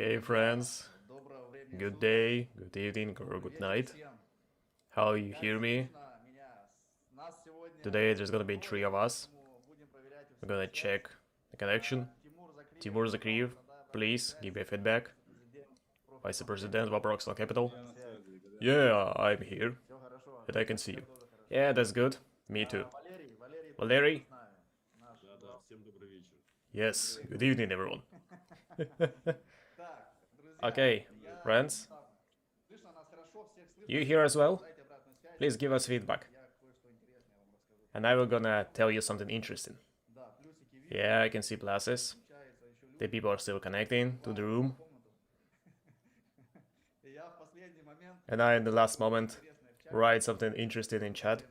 Okay, friends, good day, good evening, or good night. How you hear me? Today there's gonna be three of us. We're gonna check the connection. Timur Zakriyev, please give me feedback. Vice President of ProfiXone Capital. Yeah, I'm here, and I can see you. Yeah, that's good. Me too. Valery? Yes, good evening, everyone. Okay, friends, you here as well? Please give us feedback. And I will gonna tell you something interesting. Yeah, I can see pluses. The people are still connecting to the room. And I, in the last moment, write something interesting in chat.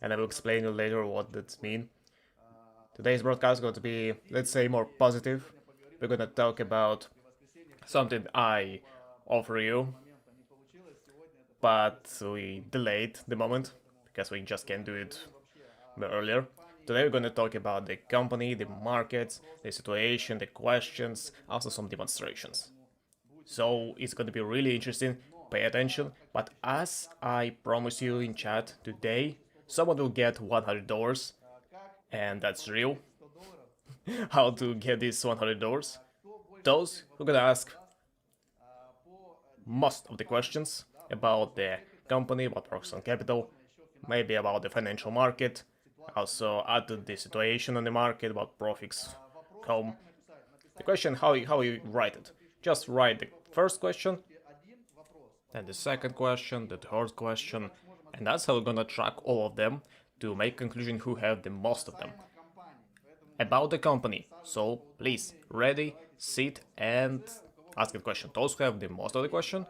And I will explain you later what that means. Today's broadcast is going to be, let's say, more positive. We're gonna talk about something I offer you, but we delayed the moment because we just can't do it earlier. Today we're gonna talk about the company, the markets, the situation, the questions, also some demonstrations. So it's gonna be really interesting, pay attention, but as I promised you in chat today, someone will get $100, and that's real. How to get these $100? Those who are gonna ask most of the questions about the company, about ProfiXone Capital, maybe about the financial market, also add to the situation on the market, about ProfiXone. The question, how you write it. Just write the first question, then the second question, the third question, and that's how we're gonna track all of them to make conclusion who have the most of them. About the company, so please, ready, sit and ask the question. Those who have the most of the question,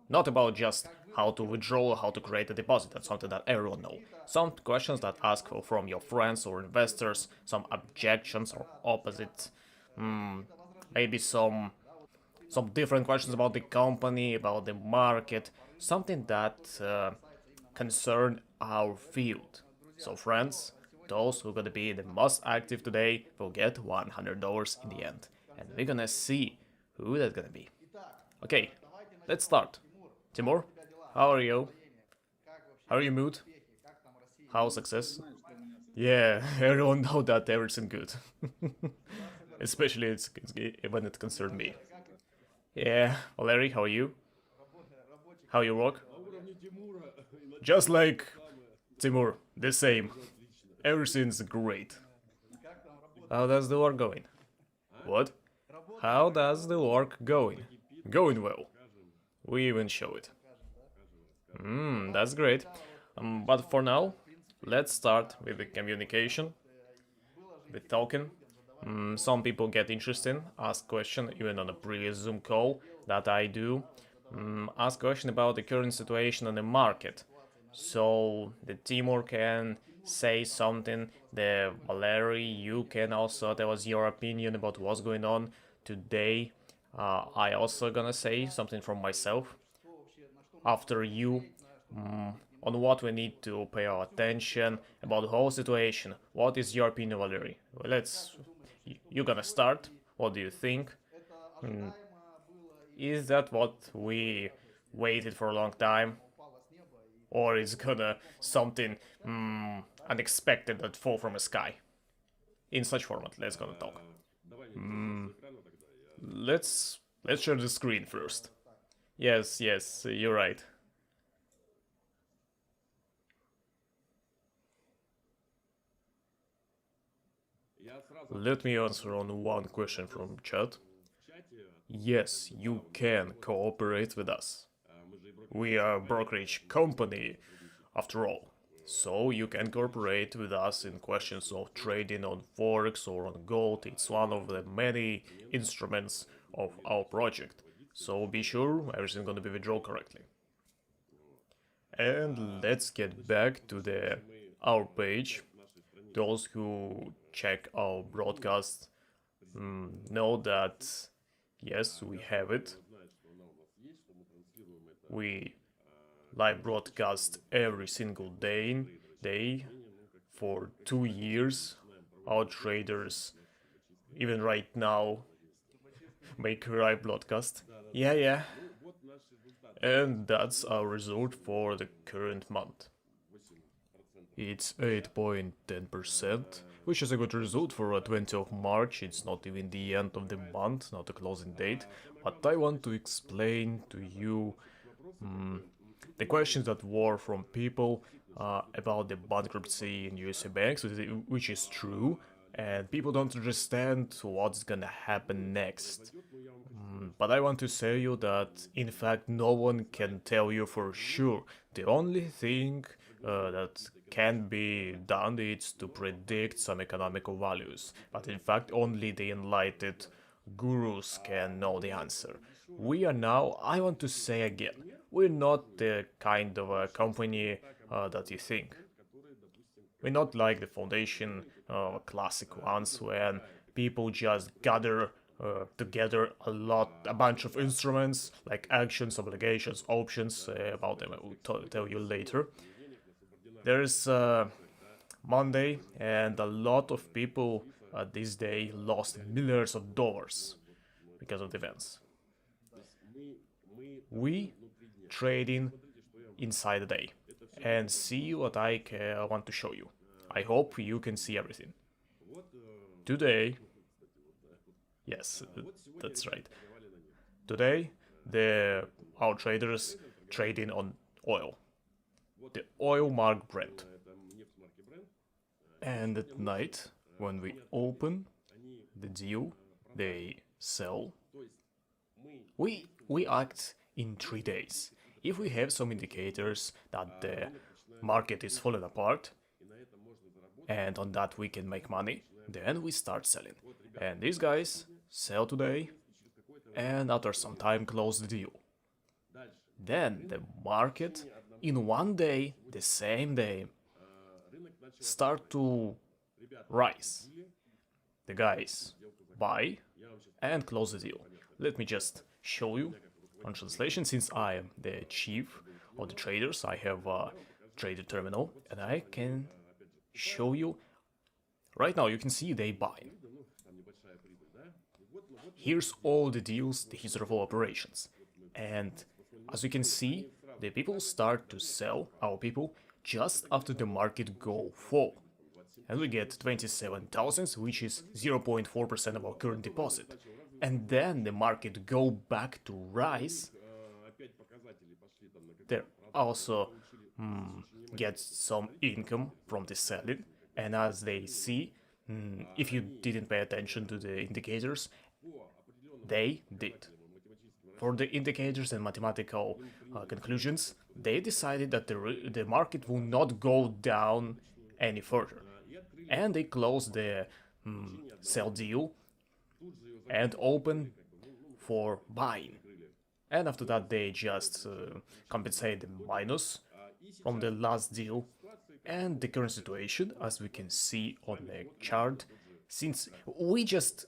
not about just how to withdraw, how to create a deposit, that's something that everyone knows. Some questions that ask from your friends or investors, some objections or opposite, maybe some different questions about the company, about the market, something that concern our field. So friends, those who are gonna be the most active today will get $100 in the end. And we're gonna see who that's gonna be. Okay, let's start. Timur, how are you? How are you mood? How success? Yeah, everyone know that everything good. Especially when it concerns me. Yeah, Valery, how are you? How you work? Just like Timur, the same. Everything's great. How does the work going? What? How does the work going? Going well. We even show it. That's great. But for now, let's start with the communication, with talking. Some people get interested, ask question, even on a previous Zoom call that I do. Ask question about the current situation on the market. So the Timur can say something, the Valery, you can also tell us your opinion about what's going on today. I also gonna say something from myself after you, on what we need to pay our attention about the whole situation. What is your opinion, Valery? You're gonna start. What do you think? Is that what we waited for a long time? Or is gonna something unexpected that fall from the sky? In such format, let's gonna talk. Let's share the screen first. Yes, you're right. Let me answer on one question from chat. Yes, you can cooperate with us. We are a brokerage company, after all. So you can cooperate with us in questions of trading on Forex or on gold. It's one of the many instruments of our project. So be sure everything's gonna be withdrawn correctly. And let's get back to our page. Those who check our broadcast know that yes, we have it. We live broadcast every single day for 2 years. Our traders, even right now, make a live broadcast. Yeah. And that's our result for the current month. It's 8.10%, which is a good result for a 20th of March. It's not even the end of the month, not a closing date, but I want to explain to you the questions that were from people about the bankruptcy in USA banks, which is true, and people don't understand what's gonna happen next. But I want to say you that in fact no one can tell you for sure. The only thing that can be done is to predict some economical values, but in fact only the enlightened gurus can know the answer. We are now, I want to say again, we're not the kind of a company that you think. We're not like the foundation classic ones when people just gather together a bunch of instruments like actions, obligations, options. About them I will tell you later. There's Monday, and a lot of people this day lost millions of dollars because of the events. We trading inside the day and see what I want to show you. I hope you can see everything. Today, yes, that's right. Today, our traders trading on oil. The oil mark Brent. And at night, when we open the deal, they sell. We act in 3 days. If we have some indicators that the market is falling apart, and on that we can make money, then we start selling. And these guys sell today, and after some time close the deal. Then the market, in 1 day, the same day, start to rise. The guys buy and close the deal. Let me just show you on translation, since I am the chief of the traders. I have a trader terminal and I can show you. Right now you can see they buy. Here's all the deals, the history of all operations. And as you can see, the people start to sell, our people, just after the market go fall. And we get 27,000, which is 0.4% of our current deposit. And then the market go back to rise. There also get some income from the selling. And as they see, if you didn't pay attention to the indicators, they did. For the indicators and mathematical conclusions, they decided that the market will not go down any further. And they closed the sell deal and open for buying. And after that they just compensate the minus from the last deal. And the current situation, as we can see on the chart, since we just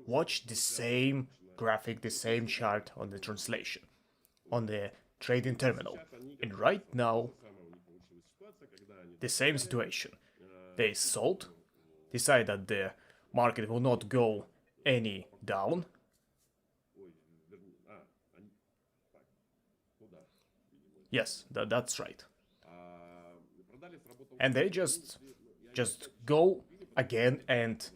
watch the same graphic, the same chart on the translation, on the trading terminal. And right now, the same situation. They sold, decide that the market will not go any down. Yes, that's right. And they just go again and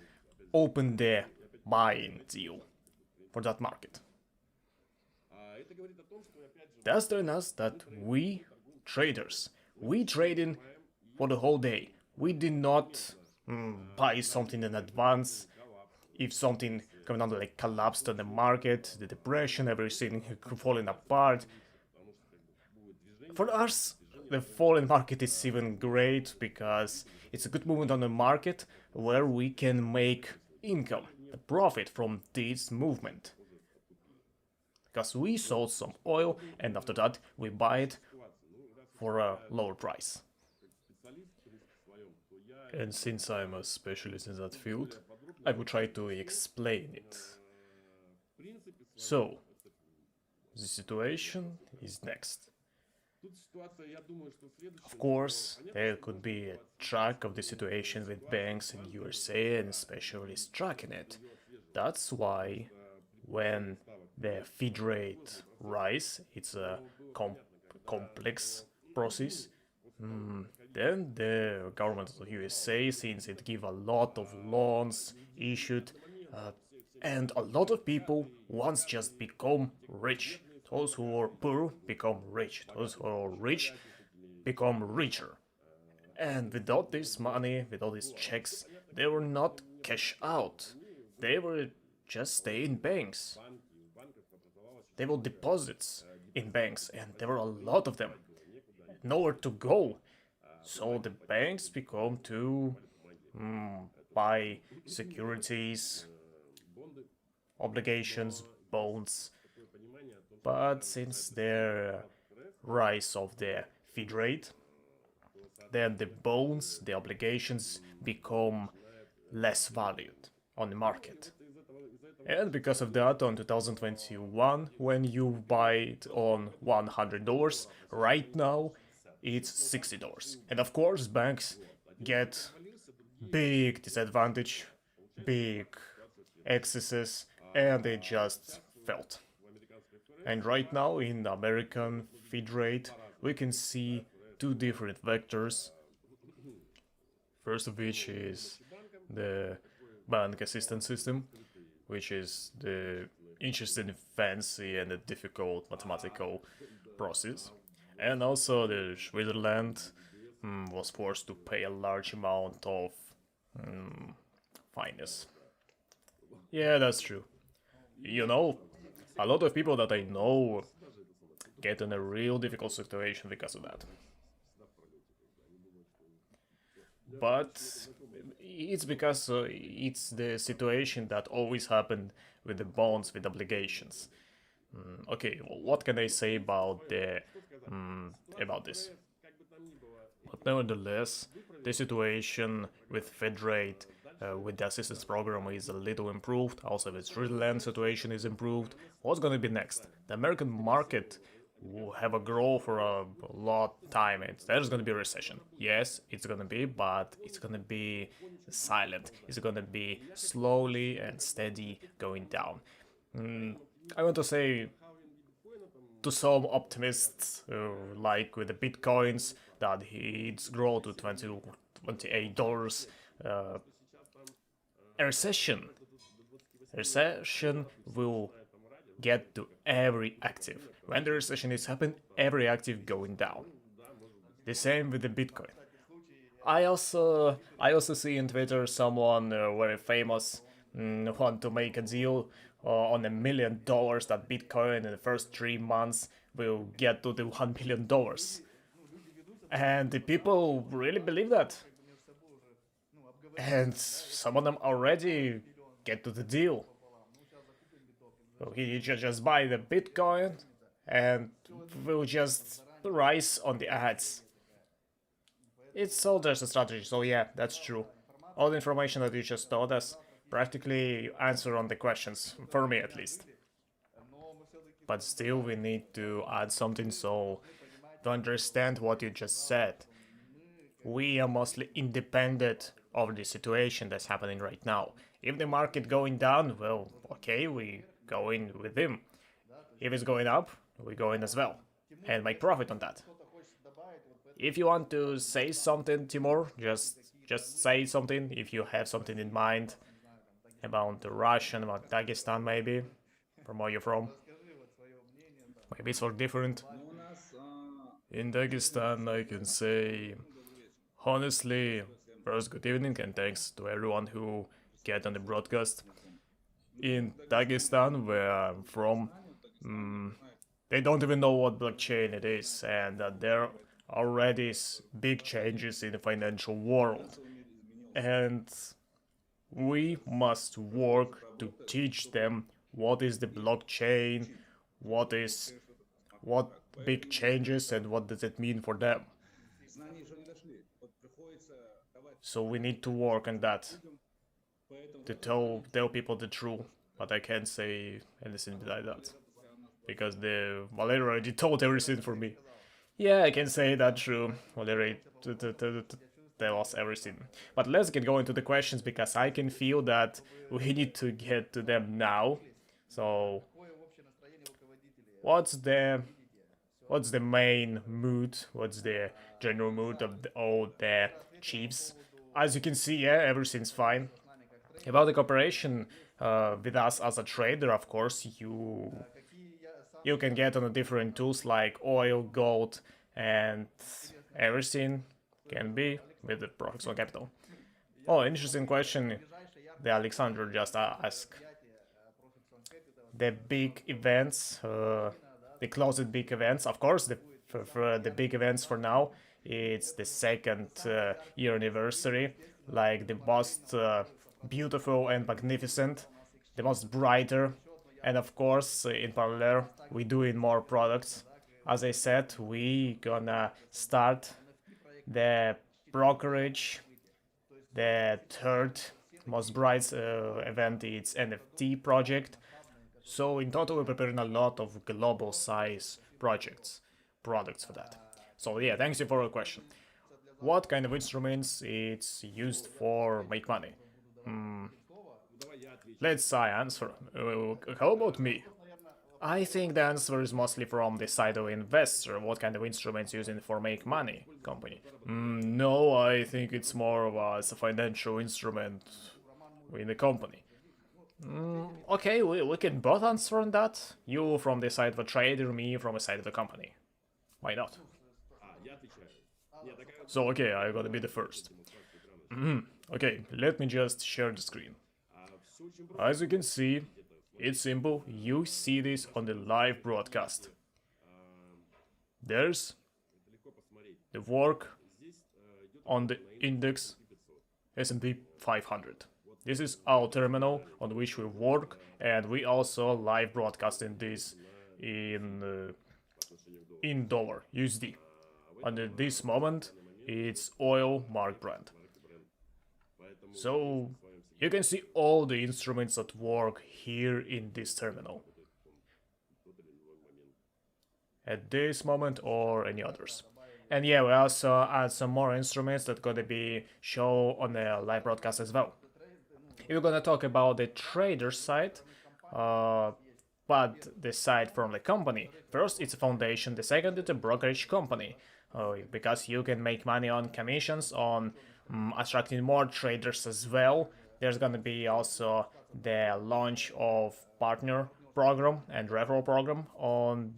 open the buying deal for that market. That's telling us that we traders, we trading for the whole day. We did not buy something in advance. If something coming down like collapsed on the market, the depression, everything falling apart. For us, the falling market is even great because it's a good movement on the market where we can make income, a profit from this movement. Because we sold some oil and after that we buy it for a lower price. And since I'm a specialist in that field, I will try to explain it. So, the situation is next. Of course, there could be a track of the situation with banks in USA and specialists tracking it. That's why when the feed rate rise, it's a complex process. Then the government of the USA, since it give a lot of loans issued, and a lot of people once just become rich. Those who are poor become rich. Those who are rich become richer. And without this money, without these checks, they were not cash out. They were just stay in banks. They were deposits in banks, and there were a lot of them. Nowhere to go. So the banks become to buy securities, obligations, bonds. But since the rise of the feed rate, then the bonds, the obligations become less valued on the market. And because of that, on 2021, when you buy it on $100, right now it's $60. And of course, banks get big disadvantage, big excesses, and they just felt. And right now in the American feed rate, we can see two different vectors. First of which is the bank assistance system, which is the interesting, fancy, and a difficult mathematical process. And also the Switzerland was forced to pay a large amount of fines. Yeah, that's true. You know, a lot of people that I know get in a real difficult situation because of that. But it's because it's the situation that always happened with the bonds, with obligations. Okay, well, what can I say about this? But nevertheless, the situation with Fed rate, with the assistance program is a little improved. Also, the Switzerland situation is improved. What's gonna be next? The American market will have a growth for a lot time, and there's gonna be a recession. Yes, it's gonna be, but it's gonna be silent. It's gonna be slowly and steady going down. I want to say to some optimists, like with the bitcoins, that it's grow to $28. A recession will get to every active. When the recession is happening, every active going down. The same with the Bitcoin. I also see in Twitter someone very famous want to make a deal on $1 million that Bitcoin in the first 3 months will get to the $1 billion. And the people really believe that. And some of them already get to the deal. So he just buy the Bitcoin and will just rise on the ads. It's all just a strategy, so yeah, that's true. All the information that you just told us practically answer on the questions, for me at least. But still we need to add something so to understand what you just said. We are mostly independent of the situation that's happening right now. If the market going down, well, okay, we go in with him. If it's going up, we go in as well and make profit on that. If you want to say something, Timur, just say something. If you have something in mind about the Russian, about Dagestan, maybe from where you're from. Maybe it's all different. In Dagestan, I can say honestly, first good evening and thanks to everyone who get on the broadcast. In Dagestan, where I'm from, they don't even know what blockchain it is, and there are already big changes in the financial world. And we must work to teach them what is the blockchain, what big changes, and what does it mean for them. So we need to work on that, to tell people the truth, but I can't say anything like that, because the Valeria already told everything for me. Yeah, I can say that true. Valeria tell us everything. But let's get going to the questions, because I can feel that we need to get to them now. So what's the main mood? What's the general mood of all the chiefs? As you can see, yeah, everything's fine. About the cooperation with us as a trader, of course, you can get on the different tools like oil, gold, and everything can be with the ProfiXone Capital. Oh, interesting question. The Alexander just asked. The big events, the closed big events. Of course, for the big events for now, it's the second year anniversary, like the most beautiful and magnificent, the most brighter, and of course, in parallel, we doing more products. As I said, we gonna start the brokerage, the third most bright event. It's NFT project. So in total, we're preparing a lot of global size products for that. So yeah, thanks you for your question. What kind of instruments it's used for make money? Let's I answer. How about me? I think the answer is mostly from the side of investor. What kind of instruments using for make money company? No, I think it's more of a financial instrument in the company. Okay, we can both answer on that. You from the side of a trader, me from the side of the company. Why not? So okay, I gotta be the first. Okay, let me just share the screen. As you can see, it's simple. You see this on the live broadcast. There's the work on the index S&P 500. This is our terminal on which we work, and we also live broadcasting this in dollar USD. And at this moment, it's oil mark Brent. So you can see all the instruments at work here in this terminal at this moment or any others. And yeah, we also add some more instruments that gonna be shown on the live broadcast as well. If we're gonna talk about the trader side, but the side from the company. First, it's a foundation. The second, it's a brokerage company, because you can make money on commissions, on attracting more traders as well. There's gonna be also the launch of partner program and referral program on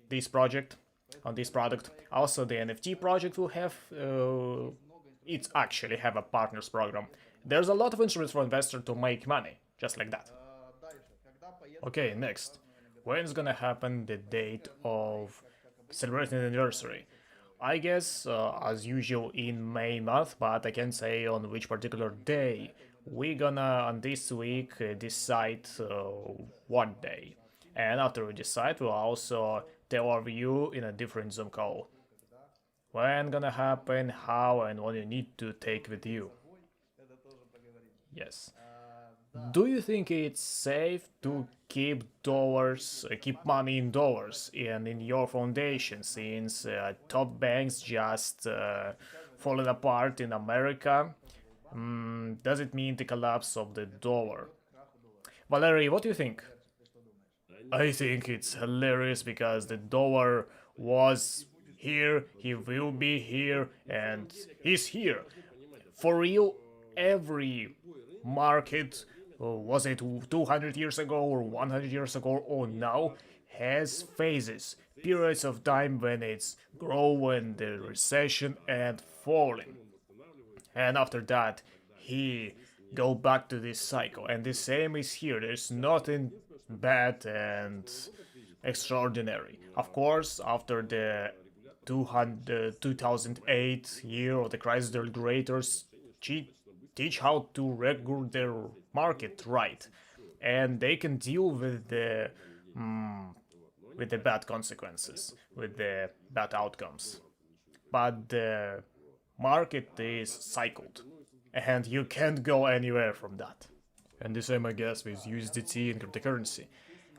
this project, on this product. Also, the NFT project will have, it actually have a partners program. There's a lot of instruments for investors to make money, just like that. Okay, next. When's gonna happen the date of celebrating the anniversary? I guess, as usual, in May month, but I can't say on which particular day. We're gonna, on this week, decide one day. And after we decide, we'll also tell our view in a different Zoom call. When gonna happen, how, and what you need to take with you. Yes. Do you think it's safe to keep dollars, keep money in dollars and in your foundation, since top banks just falling apart in America? Does it mean the collapse of the dollar? Valerie, what do you think? I think it's hilarious because the dollar was here, he will be here, and he's here. For real, every market, was it 200 years ago or 100 years ago or now, has phases, periods of time when it's growing, the recession, and falling. And after that, he go back to this cycle. And the same is here. There's nothing bad and extraordinary. Of course, after the 2008 year of the crisis, the regulators teach how to regulate their market right, and they can deal with the bad consequences, with the bad outcomes. But the market is cycled, and you can't go anywhere from that. And the same, I guess, with USDT and cryptocurrency.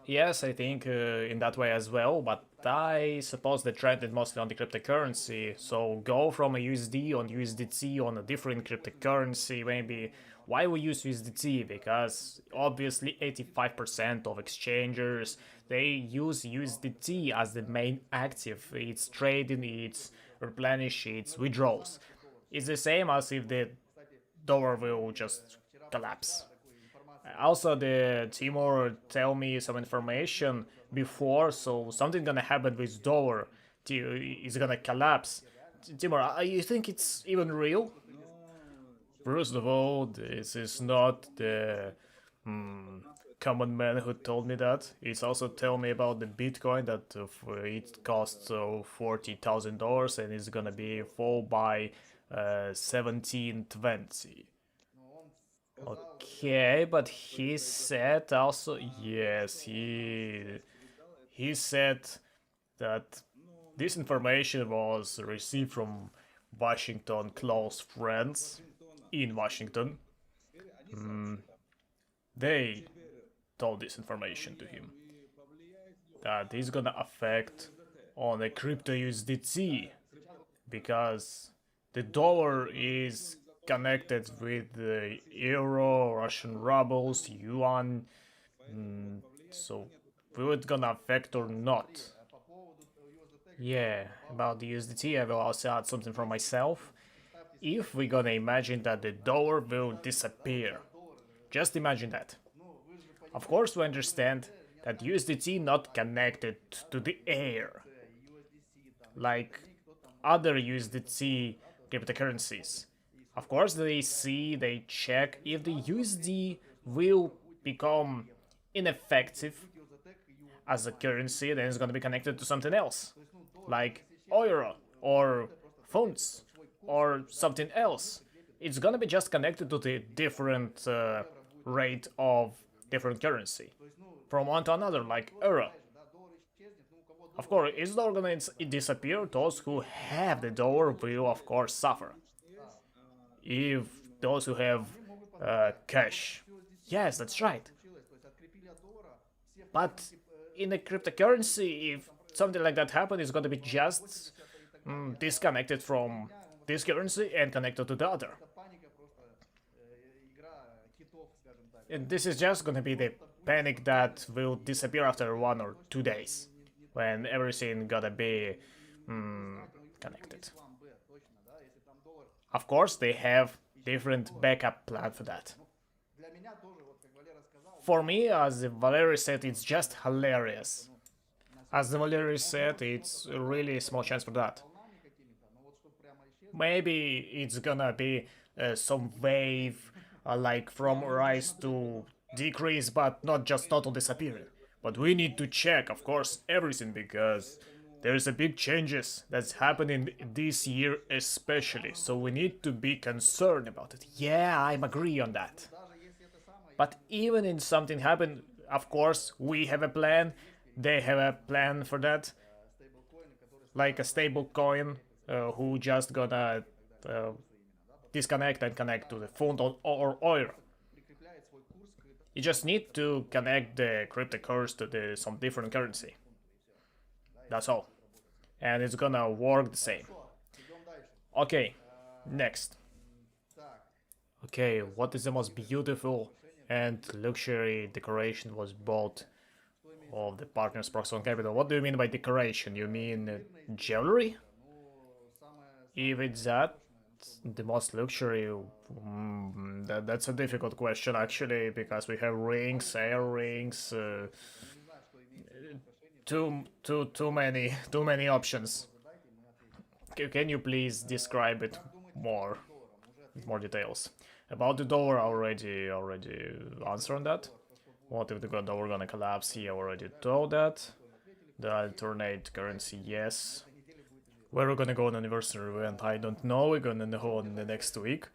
Yes, I think in that way as well, but I suppose the trend is mostly on the cryptocurrency. So go from a USD on USDT on a different cryptocurrency, maybe Why we use USDT? Because obviously 85% of exchangers, they use USDT as the main active. It's trading, it's replenish, it's withdrawals. It's the same as if the dollar will just collapse. Also, the Timur tell me some information before, so something gonna happen with dollar. It's gonna collapse. Timur, you think it's even real? First of all, this is not the common man who told me that. He's also told me about the Bitcoin that it costs $40,000 and it's gonna be fall by 1720. Okay, but he said also, yes, he said that this information was received from Washington close friends in Washington. They told this information to him that it's gonna affect on the crypto USDT because the dollar is connected with the euro, Russian rubles, yuan. So will it gonna affect or not? Yeah, about the USDT, I will also add something from myself. If we're gonna imagine that the dollar will disappear, just imagine that. Of course, we understand that USDT not connected to the air, like other USDT cryptocurrencies. Of course, they check if the USD will become ineffective as a currency, then it's gonna be connected to something else, like euro or funds or something else. It's gonna be just connected to the different rate of different currency from one to another, like euro. Of course, is the dollar gonna disappear? Those who have the dollar will, of course, suffer. If those who have cash, yes, that's right. But in a cryptocurrency, if something like that happens, it's gonna be just disconnected from this currency and connected to the other. And this is just gonna be the panic that will disappear after 1 or 2 days, when everything gotta be connected. Of course, they have different backup plan for that. For me, as Valery said, it's just hilarious. As Valery said, it's a really small chance for that. Maybe it's gonna be some wave, like from rise to decrease, but not just total disappearing. But we need to check, of course, everything, because there's a big changes that's happening this year especially, so we need to be concerned about it. Yeah, I'm agree on that. But even if something happen, of course, we have a plan, they have a plan for that, like a stable coin who just gonna disconnect and connect to the fund or oil. You just need to connect the cryptocurrency to some different currency. That's all. And it's gonna work the same. Okay, next. Okay, what is the most beautiful and luxury decoration was bought of the partners ProfiXone Capital? What do you mean by decoration? You mean jewelry? If it's that, the most luxury, that's a difficult question actually, because we have rings, earrings, too many options. Can you please describe it more, with more details? About the dollar, already answered on that. What if the dollar gonna collapse? He already told that. The alternate currency, yes. Where we're gonna go on anniversary event, I don't know. We're gonna know in the next week.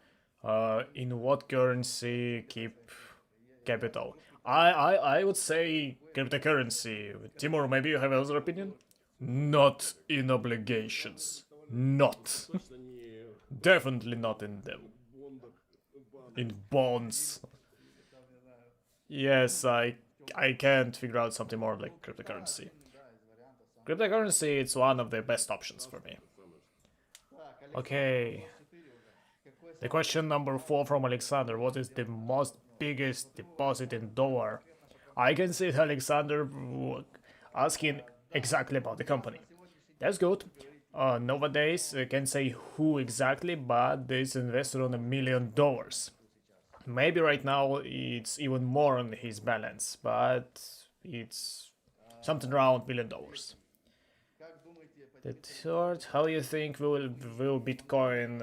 In what currency keep capital? I would say cryptocurrency. Timur, maybe you have another opinion? Not in obligations. Not. Definitely not in them. In bonds. Yes, I can't figure out something more like cryptocurrency. Cryptocurrency, it's one of the best options for me. Okay. The question number 4 from Alexander. What is the most biggest deposit in dollar? I can see Alexander asking exactly about the company. That's good. Nowadays, I can say who exactly, but this invested on $1 million. Maybe right now it's even more on his balance, but it's something around $1 million. The third, how you think will Bitcoin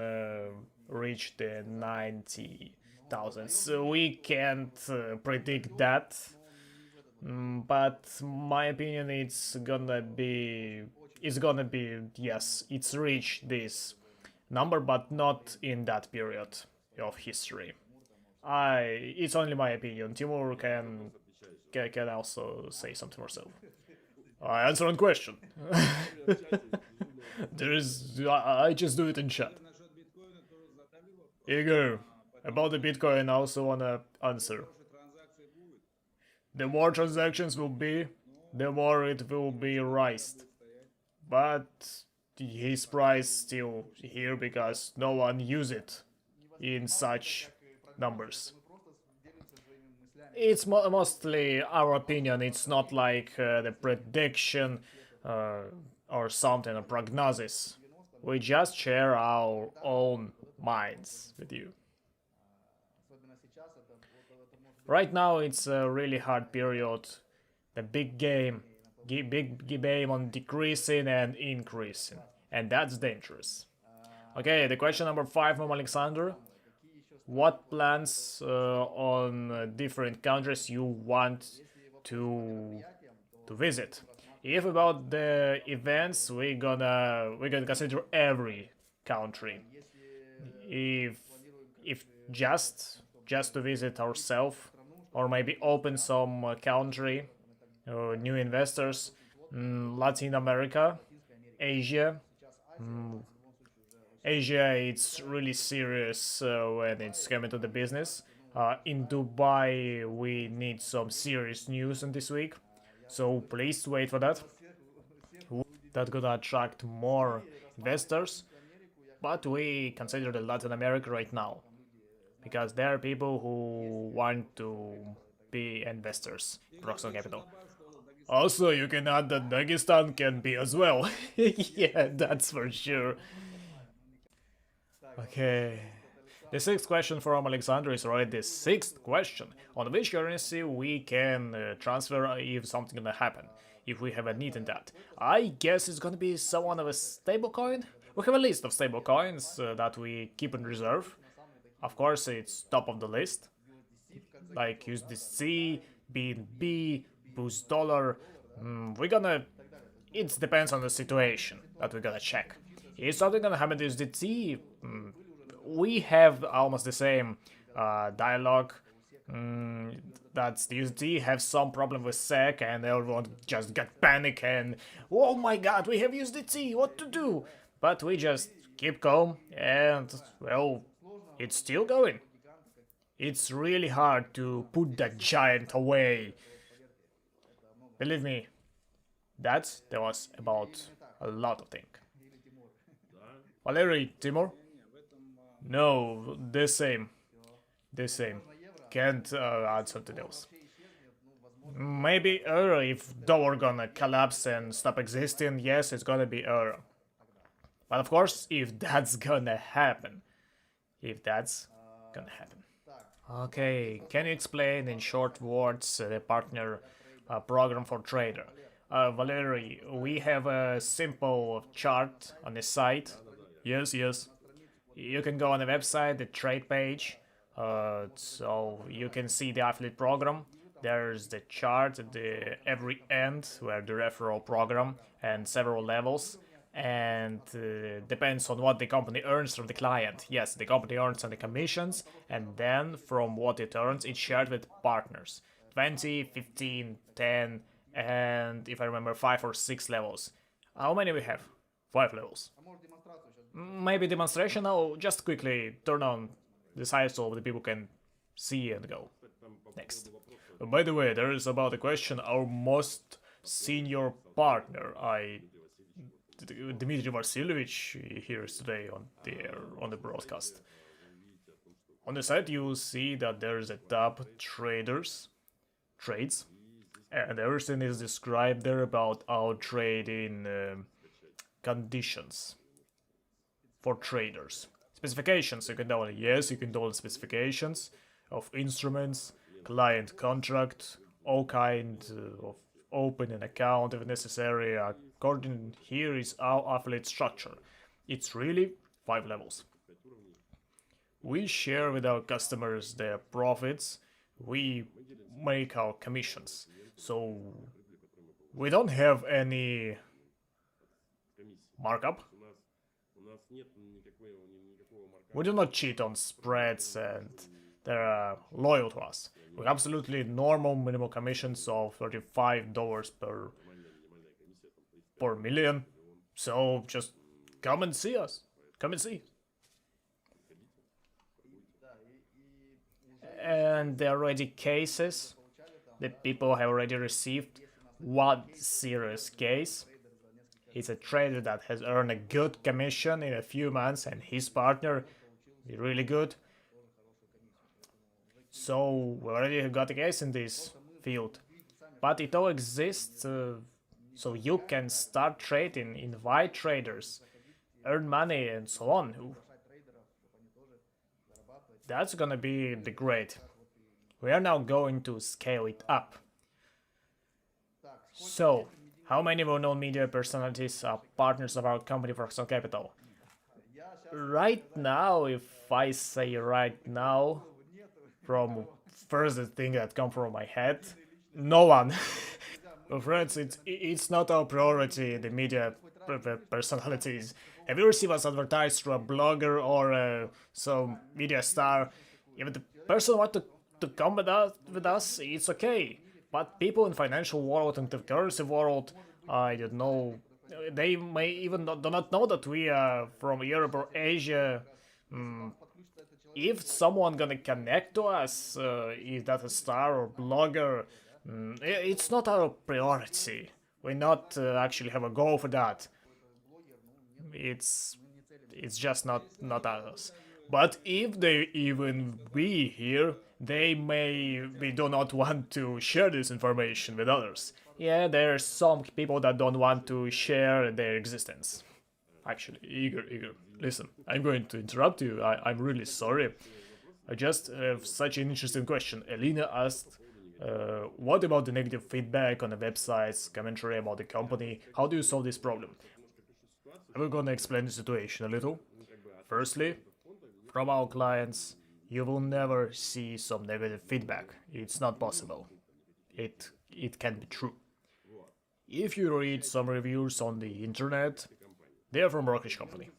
reach the 90,000? So we can't predict that, but my opinion it's gonna be yes, it's reached this number, but not in that period of history. It's only my opinion. Timur can also say something yourself. I answer on question. I just do it in chat. Igor, about the Bitcoin, I also wanna answer. The more transactions will be, the more it will be raised. But his price still here because no one use it in such numbers. It's mostly our opinion. It's not like the prediction or something, a prognosis. We just share our own minds with you. Right now it's a really hard period. The big game on decreasing and increasing, and that's dangerous. Okay, the question number 5 from Alexander. What plans on different countries you want to visit? If about the events, we're gonna consider every country. If just to visit ourselves, or maybe open some country, new investors, Latin America, Asia. Asia, it's really serious when it's coming to the business. In Dubai, we need some serious news in this week, so please wait for that. That's gonna attract more investors, but we consider the Latin America right now because there are people who want to be investors in ProfiXone Capital. Also, you can add that Dagestan can be as well. Yeah, that's for sure. Okay. The 6th question from Alexander is already the 6th question. On which currency we can transfer if something gonna happen, if we have a need in that. I guess it's gonna be someone of a stablecoin. We have a list of stablecoins that we keep in reserve. Of course, it's top of the list, like USDC, BNB, Boost Dollar. It depends on the situation that we're gonna check. If something gonna happen to USDT, we have almost the same dialogue. That's the USDT have some problem with SEC and everyone just got panic and oh my god, we have USDT, what to do? But we just keep calm and well, it's still going. It's really hard to put that giant away. Believe me, that was about a lot of things. Valery, Timur? No, the same. Can't add something else. Maybe euro if dollar gonna collapse and stop existing, yes, it's gonna be euro. But of course, if that's gonna happen. Okay, can you explain in short words the partner program for trader? Valery, we have a simple chart on the site. Yes. You can go on the website, the trade page, so you can see the affiliate program. There's the chart at the every end where the referral program and several levels, and depends on what the company earns from the client. Yes, the company earns on the commissions, and then from what it earns, it's shared with partners. 20, 15, 10, and if I remember 5 or 6 levels. How many we have? 5 levels. Maybe demonstration? No, just quickly turn on the site so the people can see and go. Next. By the way, there is about the question, our most senior partner, Dmitry Vasilevich, here is today on the broadcast. On the side you see that there's a tab trades, and everything is described there about our trading conditions for traders. Specifications, you can download, yes, you can download specifications of instruments, client contract, all kind of open an account if necessary. According here is our affiliate structure. It's really 5 levels. We share with our customers their profits, we make our commissions. So we don't have any markup. We do not cheat on spreads and they're loyal to us. We have absolutely normal minimal commissions of $35 per million. So just come and see us. Come and see. And there are already cases that people have already received. One serious case. It's a trader that has earned a good commission in a few months and his partner is really good. So we already got a case in this field. But it all exists so you can start trading, invite traders, earn money and so on. That's gonna be the great. We are now going to scale it up. So, how many well-known media personalities are partners of our company ProfiXone Capital? Right now, if I say right now, from first thing that come from my head, no one. Friends, it's not our priority, the media personalities. Have you received us advertised through a blogger or some media star? If the person wants to come with us, it's okay. But people in financial world and the currency world, I don't know, they may even do not know that we are from Europe or Asia. If someone gonna connect to us, is that a star or blogger, it's not our priority. We not actually have a goal for that. It's just not us. But if they even be here, they do not want to share this information with others. Yeah, there are some people that don't want to share their existence. Actually, Igor, listen, I'm going to interrupt you. I'm really sorry. I just have such an interesting question. Elena asked, what about the negative feedback on the websites, commentary about the company? How do you solve this problem? I'm gonna explain the situation a little. Firstly, from our clients, you will never see some negative feedback. It's not possible. It can be true. If you read some reviews on the internet, they are from brokerage company.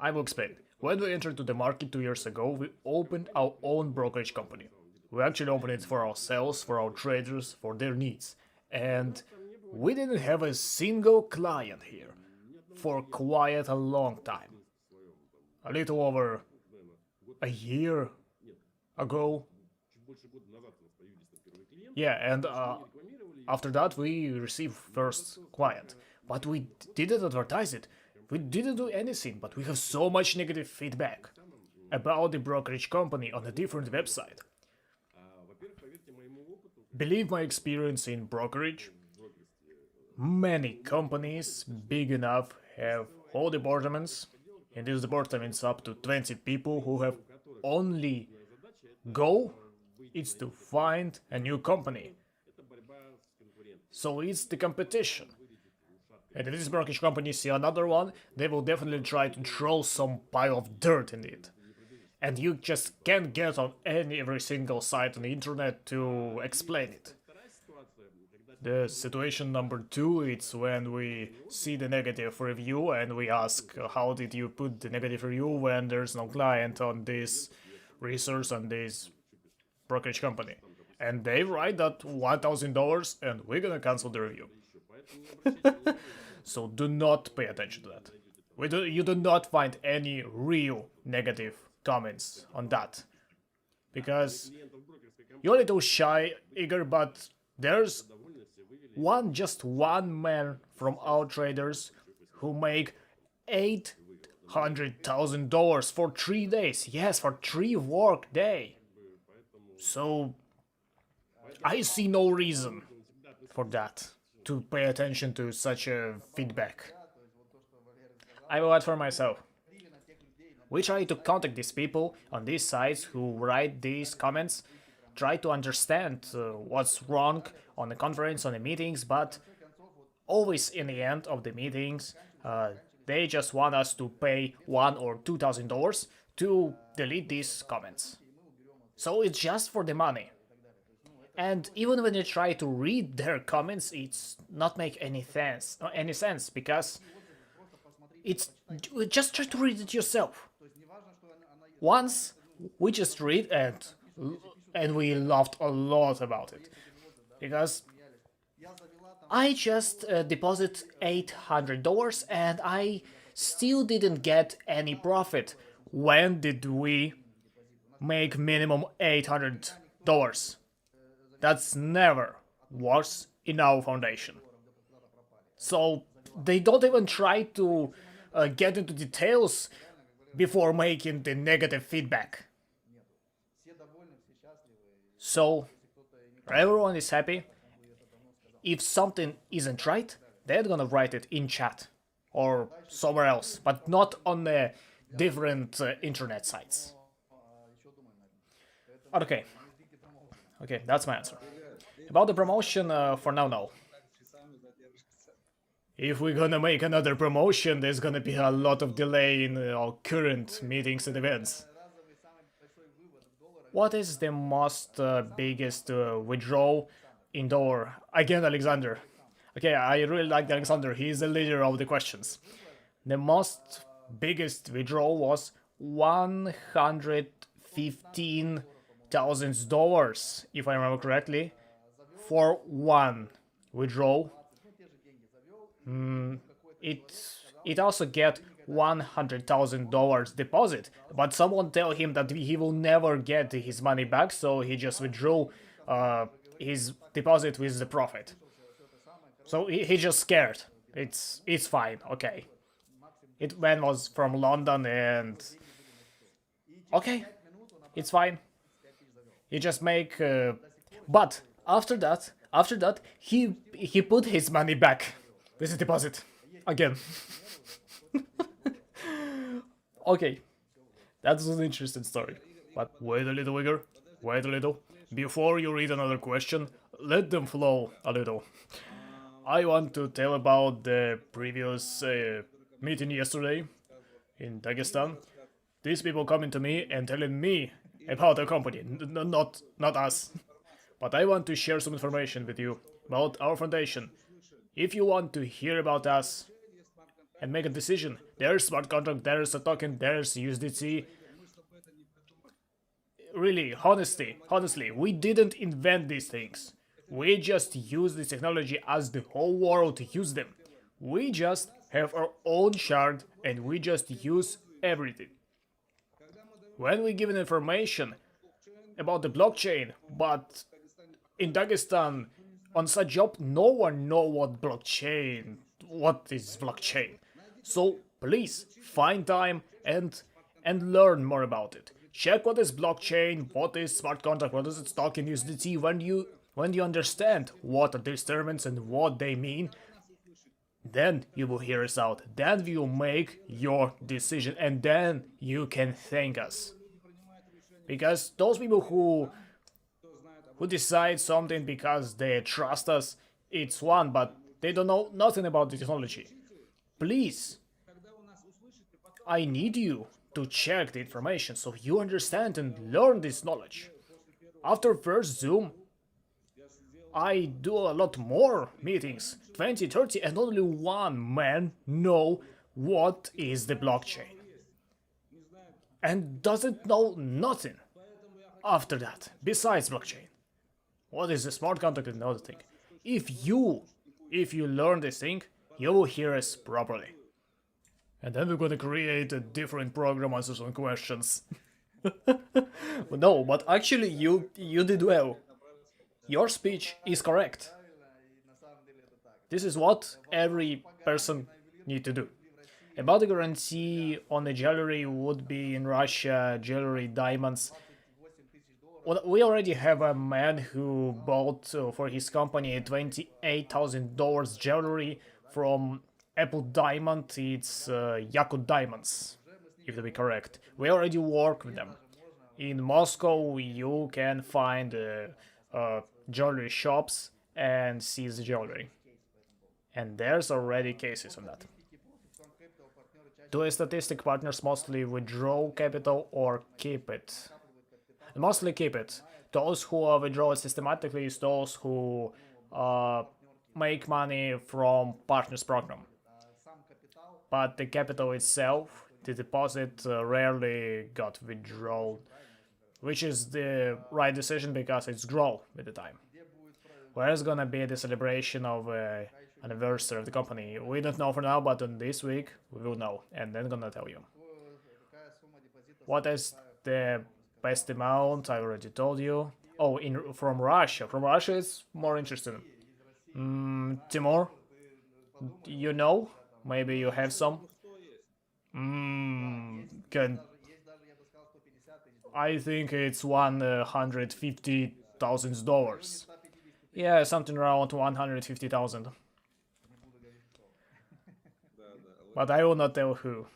I will explain. When we entered to the market 2 years ago, we opened our own brokerage company. We actually opened it for ourselves, for our traders, for their needs. And we didn't have a single client here for quite a long time. A little over a year ago. Yeah, and after that we received first client. But we didn't advertise it. We didn't do anything, but we have so much negative feedback about the brokerage company on a different website. Believe my experience in brokerage, many companies big enough have whole departments. In these departments up to 20 people who have only goal is to find a new company. So it's the competition. And if this brokerage company see another one, they will definitely try to throw some pile of dirt in it. And you just can't get on every single site on the internet to explain it. The situation number 2, it's when we see the negative review and we ask, how did you put the negative review when there's no client on this resource, on this brokerage company? And they write that $1,000 and we're gonna cancel the review. So do not pay attention to that. You do not find any real negative comments on that. Because you're a little shy, Igor, but there's just one man from our traders who make $100,000 for 3 days. Yes, for 3 work day. So I see no reason for that, to pay attention to such a feedback. I will add for myself. We try to contact these people on these sites who write these comments, try to understand what's wrong on the conference, on the meetings, but always in the end of the meetings, they just want us to pay $1,000 or $2,000 to delete these comments. So it's just for the money. And even when you try to read their comments, it's not make any sense because it's just try to read it yourself. Once we just read and we laughed a lot about it because I just deposit $800 and I still didn't get any profit. When did we make minimum $800? That's never was in our foundation. So they don't even try to get into details before making the negative feedback. So everyone is happy. If something isn't right, they're gonna write it in chat or somewhere else, but not on the different internet sites. Okay, that's my answer. About the promotion, for now, no. If we're gonna make another promotion, there's gonna be a lot of delay in our current meetings and events. What is the most biggest withdrawal in dollar? Again, Alexander. Okay, I really like Alexander. He's the leader of the questions. The most biggest withdrawal was $115,000, if I remember correctly, for one withdrawal. It also get $100,000 deposit, but someone tell him that he will never get his money back, so he just withdrew his deposit with the profit. So he just scared. It's fine, okay. It man was from London and okay, it's fine. He just make but after that he put his money back with the deposit again. Okay, that's an interesting story. But wait a little, Igor. Wait a little. Before you read another question, let them flow a little. I want to tell about the previous meeting yesterday in Dagestan. These people coming to me and telling me about the company, not us. But I want to share some information with you about our foundation. If you want to hear about us and make a decision, there's smart contract, there's a token, there's USDC. Really, honestly, we didn't invent these things. We just use this technology as the whole world use them. We just have our own shard and we just use everything. When we give information about the blockchain, but in Dagestan, on such job, no one know what is blockchain. So please find time and learn more about it. Check what is blockchain, what is smart contract, what is its token USDT. When you understand what are these terms and what they mean, then you will hear us out. Then we will make your decision and then you can thank us. Because those people who decide something because they trust us, it's one, but they don't know nothing about the technology. Please, I need you to check the information so you understand and learn this knowledge. After first Zoom, I do a lot more meetings, 20, 30, and only one man know what is the blockchain. And doesn't know nothing after that, besides blockchain. What is a smart contract and another thing. If you learn this thing, you will hear us properly. And then we're gonna create a different program answers on questions. No, but actually you did well. Your speech is correct. This is what every person need to do. About the guarantee on the jewelry would be in Russia, jewelry, diamonds. Well, we already have a man who bought for his company $28,000 jewelry from Apple Diamond. It's Yakut Diamonds, if to be correct. We already work with them. In Moscow, you can find jewelry shops and see the jewelry. And there's already cases on that. Do statistic partners mostly withdraw capital or keep it? Mostly keep it. Those who withdraw it systematically is those who make money from partners program. But the capital itself, the deposit, rarely got withdrawn, which is the right decision because it's grow with the time. Where's gonna be the celebration of anniversary of the company? We don't know for now, but on this week we will know, and then gonna tell you. What is the best amount? I already told you. Oh, from Russia. From Russia, it's more interesting. Timur, you know? Maybe you have some. I think it's $150,000. Yeah, something around 150,000. But I will not tell who.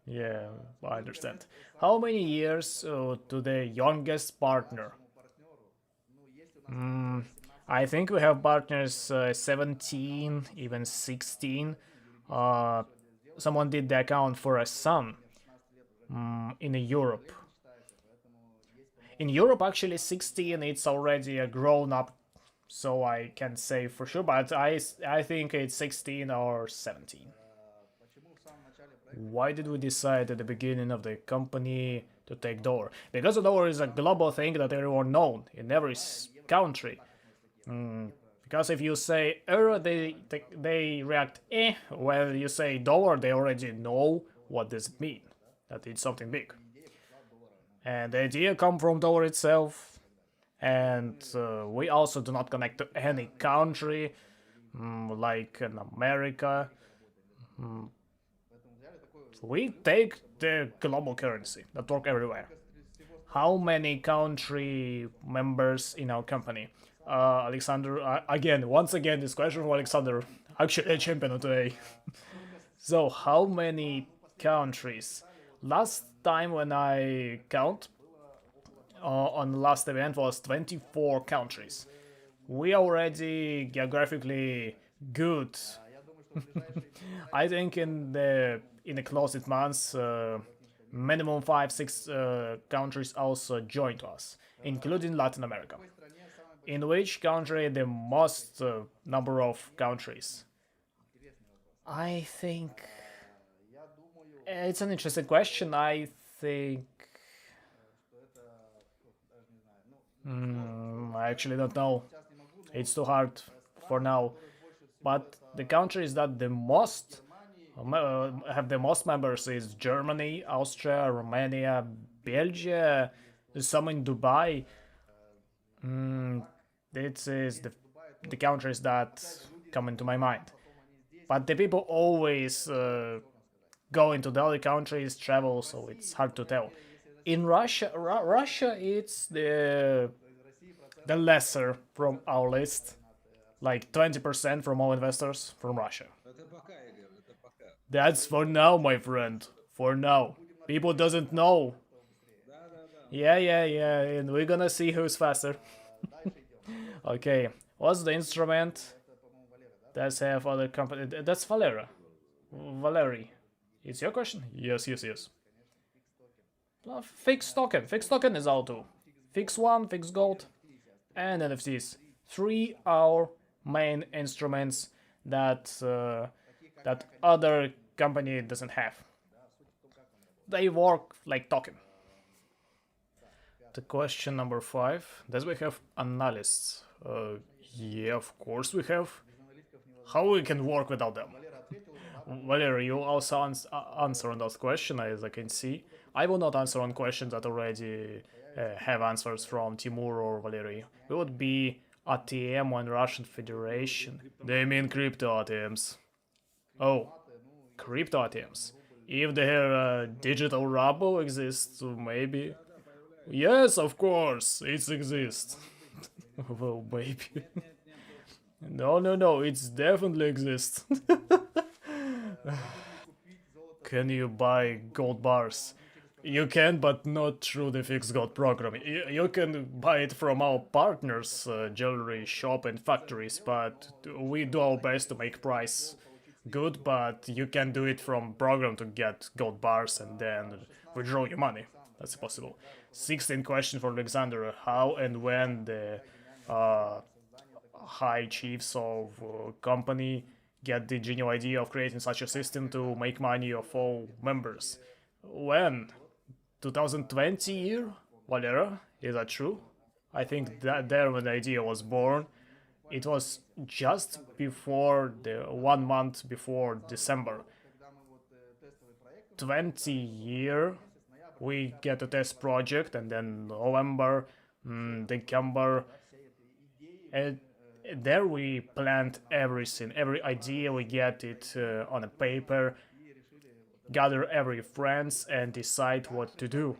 Yeah, I understand. How many years to the youngest partner? I think we have partners 17, even 16. Someone did the account for a son in Europe. In Europe, actually, 16, it's already a grown-up, so I can say for sure, but I think it's 16 or 17. Why did we decide at the beginning of the company to take dollar? Because the dollar is a global thing that everyone knows in every country. Because if you say euro, they react eh. When you say dollar, they already know what does it mean. That it's something big. And the idea comes from dollar itself. And we also do not connect to any country, like in America. We take the global currency that work everywhere. How many country members in our company? Alexander, once again, this question from Alexander, actually a champion today. So, how many countries? Last time when I count, on the last event was 24 countries. We already geographically good. I think in the closest months, minimum 5-6 countries also joined us, including Latin America. In which country the most number of countries? I think it's an interesting question. I think I actually don't know. It's too hard for now. But the countries that the most have the most members is Germany, Austria, Romania, Belgium, some in Dubai. This is the countries that come into my mind. But the people always go into the other countries, travel, so it's hard to tell. In Russia, it's the lesser from our list, like 20% from all investors from Russia. That's for now, my friend. For now, people doesn't know. Yeah, and we're gonna see who's faster. Okay, what's the instrument? Does have other company? That's Valera. Valerie. It's your question? Yes. Fixed token. Fixed token is all too. Fix one, fix gold, and NFTs. 3 are main instruments that that other company doesn't have. They work like token. The question number 5. Does we have analysts? Yeah, of course we have. How we can work without them? Valerie, you also answer on that question, as I can see. I will not answer on questions that already have answers from Timur or Valerie. It would be ATM on Russian Federation. They mean crypto ATMs. Oh, crypto ATMs. If their digital ruble exists, maybe. Yes, of course, it exists. Well, maybe. No, it definitely exists. Can you buy gold bars? You can, but not through the fixed gold program. You can buy it from our partners, jewelry shop and factories, but we do our best to make price good, but you can do it from program to get gold bars and then withdraw your money. That's possible. 16 question for Alexander. How and when the high chiefs of company get the genuine idea of creating such a system to make money of all members? When? 2020 year? Valera? Is that true? I think that there when the idea was born. It was just before the 1 month before December. 20 year we get a test project, and then November, December, and there we planned everything, every idea, we get it on a paper, gather every friends and decide what to do.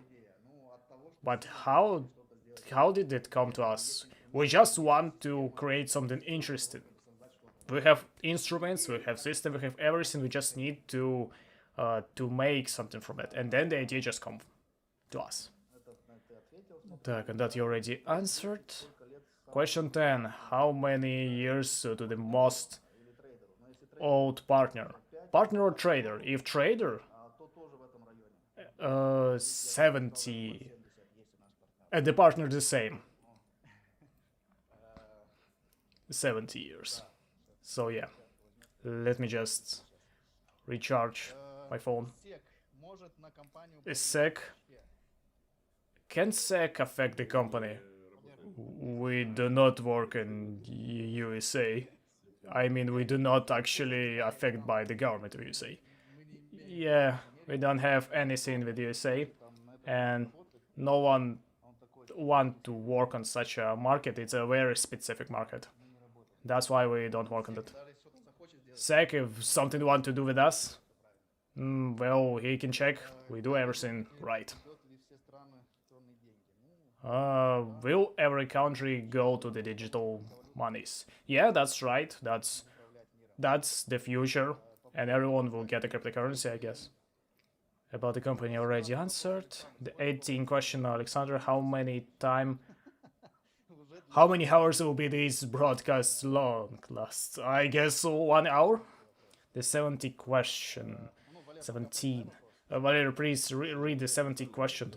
But how did it come to us? We just want to create something interesting. We have instruments, we have system, we have everything. We just need to make something from it, and then the idea just comes to us. And that you already answered. Question 10. How many years to the most old partner? Partner or trader? If trader, 70. And the partner the same. 70 years. So yeah, let me just recharge my phone. SEC? Can SEC affect the company? We do not work in USA. I mean, we do not actually affected by the government of USA. Yeah, we don't have anything with USA, and no one want to work on such a market. It's a very specific market. That's why we don't work on it. SEC, if something want to do with us, well, he can check. We do everything right. Will every country go to the digital monies? Yeah, that's right. That's the future, and everyone will get a cryptocurrency, I guess. About the company already answered. The 18 question, Alexander, how many hours will be these broadcasts long last? I guess 1 hour. The 70 question, 17. Valeria, please read the 70 question.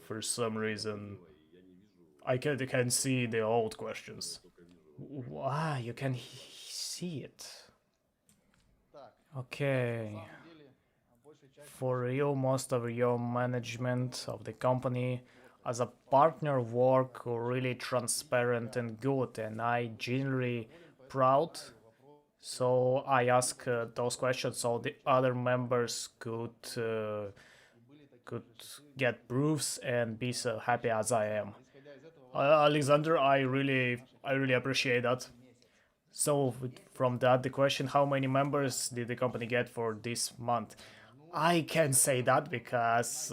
For some reason, I can see the old questions. Wow, you can see it. Okay. For you, most of your management of the company as a partner work really transparent and good, and I genuinely proud. So I ask those questions so the other members could get proofs and be so happy as I am. Alexander, I really appreciate that. So from that, the question, how many members did the company get for this month? I can say that because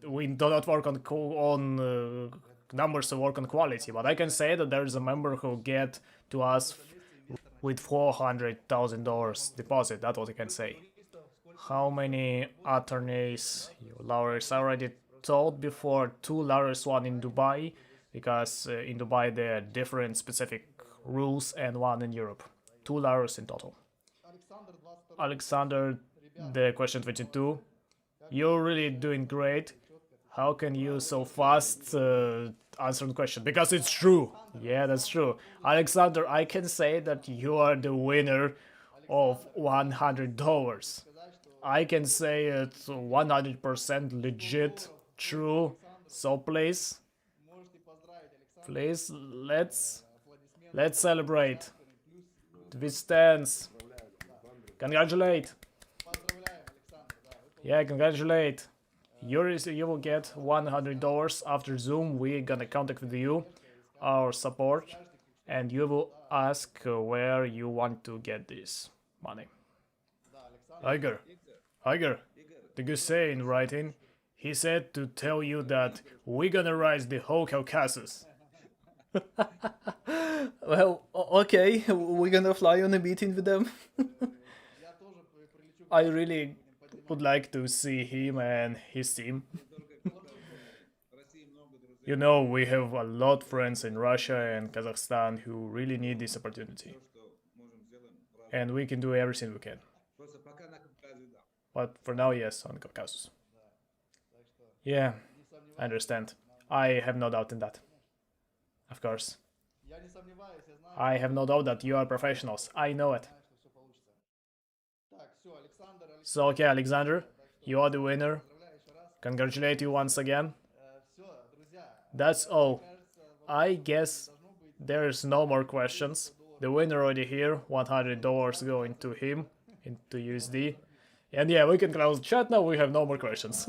we do not work on numbers, to work on quality, but I can say that there is a member who get to us with $400,000 deposit. That's what I can say. How many attorneys, lawyers? I already told before, 2 lawyers, 1 in Dubai, because in Dubai there are different specific rules, and 1 in Europe. 2 lawyers in total. Alexander, the question 22. You're really doing great. How can you so fast answer the question? Because it's true. Yeah, that's true. Alexander, I can say that you are the winner of $100. I can say it's 100% legit, true. So please, let's celebrate. With stands. Congratulate. Yeah, congratulate. You will get $100 after Zoom. We're gonna contact with you, our support, and you will ask where you want to get this money. Iger, the Gusay in writing, he said to tell you that we're gonna rise the whole Caucasus. Well, okay, we're gonna fly on a meeting with them. I really would like to see him and his team. You know, we have a lot of friends in Russia and Kazakhstan who really need this opportunity. And we can do everything we can. But for now, yes, on Caucasus. Yeah, I understand. I have no doubt in that. Of course. I have no doubt that you are professionals. I know it. So, okay, Alexander, you are the winner. Congratulate you once again. That's all. I guess there's no more questions. The winner already here, $100 going to him, into USD. And yeah, we can close the chat now, we have no more questions.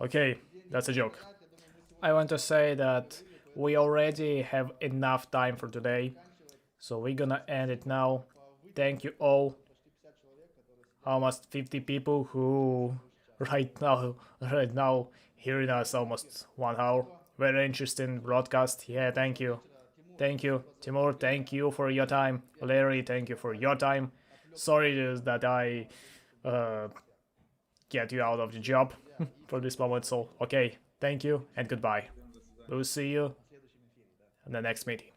Okay, that's a joke. I want to say that we already have enough time for today, so we're gonna end it now. Thank you all. Almost 50 people who right now hearing us almost 1 hour. Very interesting broadcast. Yeah, thank you. Thank you. Timur, thank you for your time. Larry, thank you for your time. Sorry that I get you out of the job for this moment. So, okay, thank you and goodbye. We'll see you in the next meeting.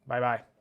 Bye bye.